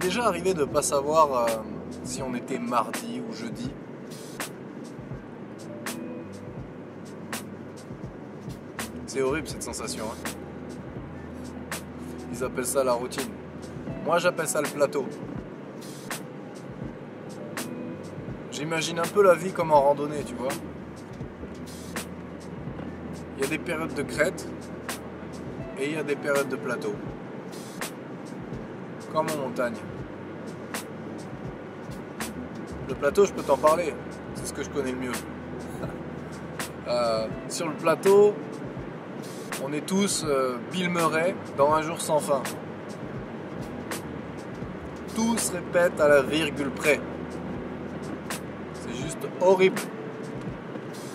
déjà arrivé de ne pas savoir si on était mardi ou jeudi. C'est horrible cette sensation. Hein. Ils appellent ça la routine. Moi j'appelle ça le plateau. J'imagine un peu la vie comme en randonnée, tu vois. Il y a des périodes de crête et il y a des périodes de plateau. Comme en montagne. Le plateau, je peux t'en parler. C'est ce que je connais le mieux. Sur le plateau, on est tous Bill Murray dans Un jour sans fin. Tout se répète à la virgule près. C'est juste horrible.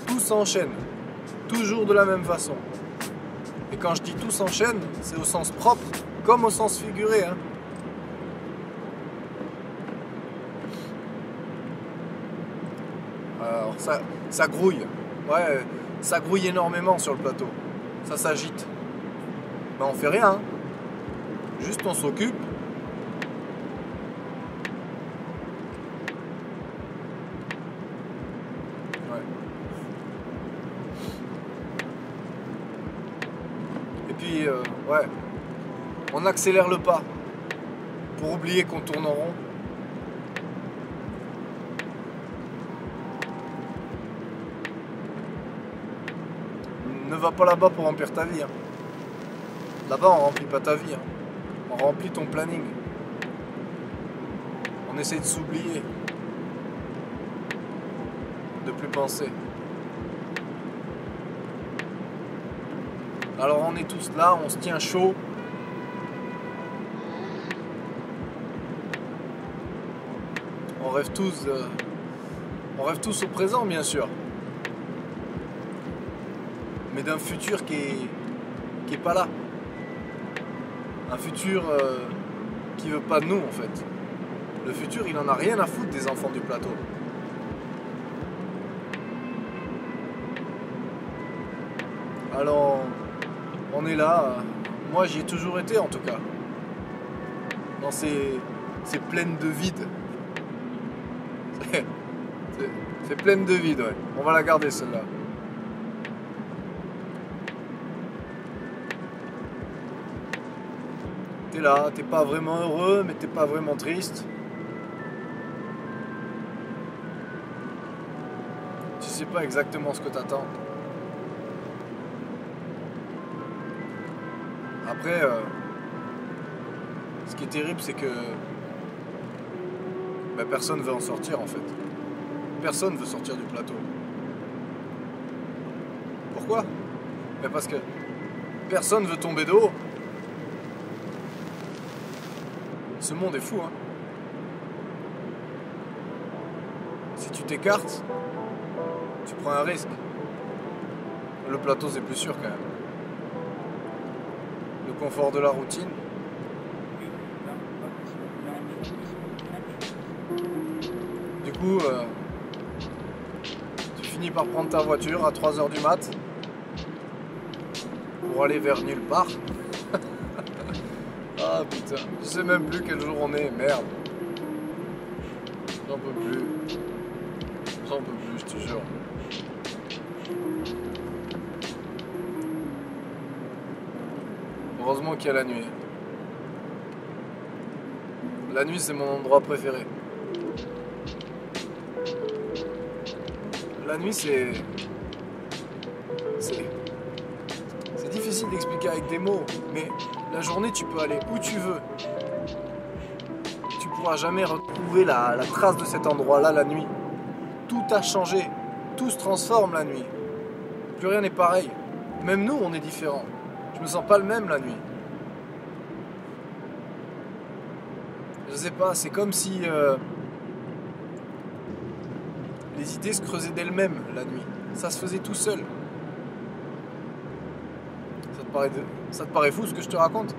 Tout s'enchaîne. Toujours de la même façon. Et quand je dis tout s'enchaîne, c'est au sens propre comme au sens figuré. Hein. Alors ça grouille. Ouais, ça grouille énormément sur le plateau. Ça s'agite. Mais on fait rien. Hein. Juste on s'occupe. Ouais. Et puis, ouais. On accélère le pas. Pour oublier qu'on tourne en rond. Ne va pas là-bas pour remplir ta vie. Hein. Là-bas, on remplit pas ta vie. Hein. On remplit ton planning. On essaie de s'oublier. De plus penser. Alors on est tous là, on se tient chaud. On rêve tous au présent, bien sûr. Mais d'un futur qui est pas là. Un futur qui veut pas de nous en fait. Le futur il en a rien à foutre des enfants du plateau. Alors on est là, moi j'y ai toujours été en tout cas. Dans ces plaines de vide. C'est pleine de vide, ouais. On va la garder celle-là. T'es là, t'es pas vraiment heureux, mais t'es pas vraiment triste. Tu sais pas exactement ce que t'attends. Après, ce qui est terrible, c'est que personne veut en sortir en fait. Personne veut sortir du plateau. Pourquoi? Parce que personne veut tomber de haut. Ce monde est fou, hein. Si tu t'écartes, tu prends un risque. Le plateau, c'est plus sûr quand même. Le confort de la routine. Du coup, tu finis par prendre ta voiture à 3h du mat pour aller vers nulle part. Ah putain, je sais même plus quel jour on est, merde. J'en peux plus. J'en peux plus, je te jure. Heureusement qu'il y a la nuit. La nuit, c'est mon endroit préféré. La nuit, c'est difficile d'expliquer avec des mots, mais la journée, tu peux aller où tu veux. Tu pourras jamais retrouver la trace de cet endroit-là la nuit. Tout a changé. Tout se transforme la nuit. Plus rien n'est pareil. Même nous, on est différents. Je me sens pas le même la nuit. Je sais pas, c'est comme si les idées se creusaient d'elles-mêmes la nuit. Ça se faisait tout seul. Ça te paraît fou ce que je te raconte?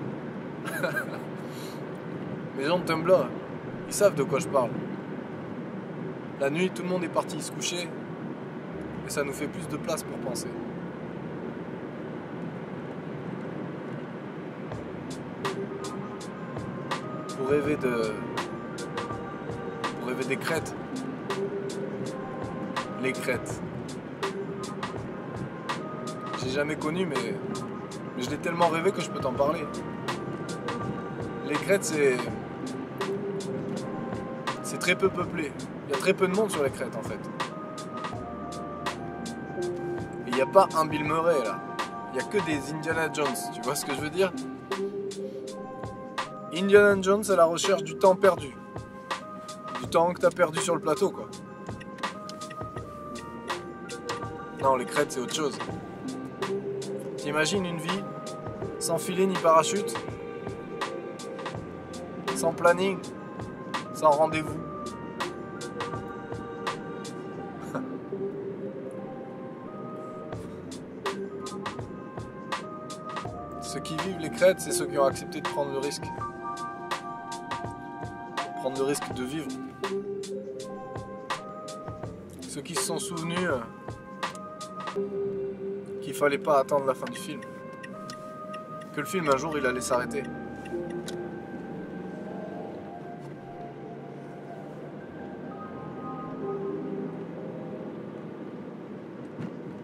Les gens de Tumblr, ils savent de quoi je parle. La nuit, tout le monde est parti se coucher et ça nous fait plus de place pour penser. Pour rêver rêver des crêtes. Les crêtes. J'ai jamais connu, mais je l'ai tellement rêvé que je peux t'en parler. Les crêtes, c'est très peu peuplé. Il y a très peu de monde sur les crêtes en fait. Et il n'y a pas un Bill Murray là. Il n'y a que des Indiana Jones. Tu vois ce que je veux dire? Indiana Jones à la recherche du temps perdu. Du temps que tu as perdu sur le plateau quoi. Non, les crêtes c'est autre chose. T'imagines une vie sans filet ni parachute, sans planning, sans rendez-vous. Ceux qui vivent les crêtes, c'est ceux qui ont accepté de prendre le risque. Prendre le risque de vivre. Ceux qui se sont souvenus qu'il fallait pas attendre la fin du film. Que le film un jour il allait s'arrêter.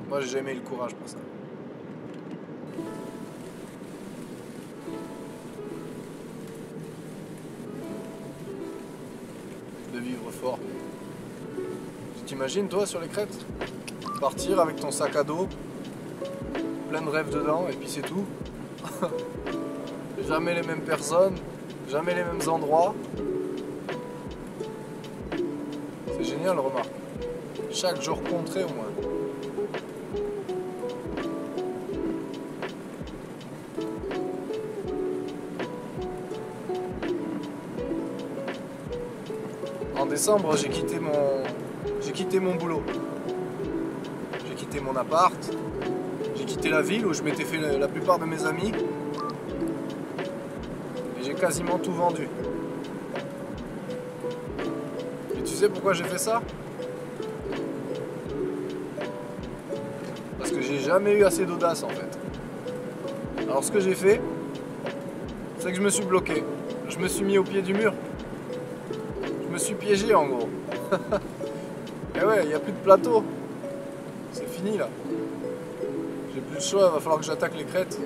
Moi j'ai jamais eu le courage pour ça. De vivre fort. Tu t'imagines toi sur les crêtes? Partir avec ton sac à dos, plein de rêves dedans et puis c'est tout. Jamais les mêmes personnes, jamais les mêmes endroits. C'est génial, remarque. Chaque jour compterait au moins. En décembre, j'ai quitté mon boulot. J'ai quitté mon appart. J'ai quitté la ville où je m'étais fait la plupart de mes amis. Et j'ai quasiment tout vendu. Et tu sais pourquoi j'ai fait ça? Parce que j'ai jamais eu assez d'audace en fait. Alors ce que j'ai fait, c'est que je me suis bloqué. Je me suis mis au pied du mur. Je me suis piégé en gros. Et ouais, il n'y a plus de plateau. C'est fini là. J'ai plus le choix, il va falloir que j'attaque les crêtes.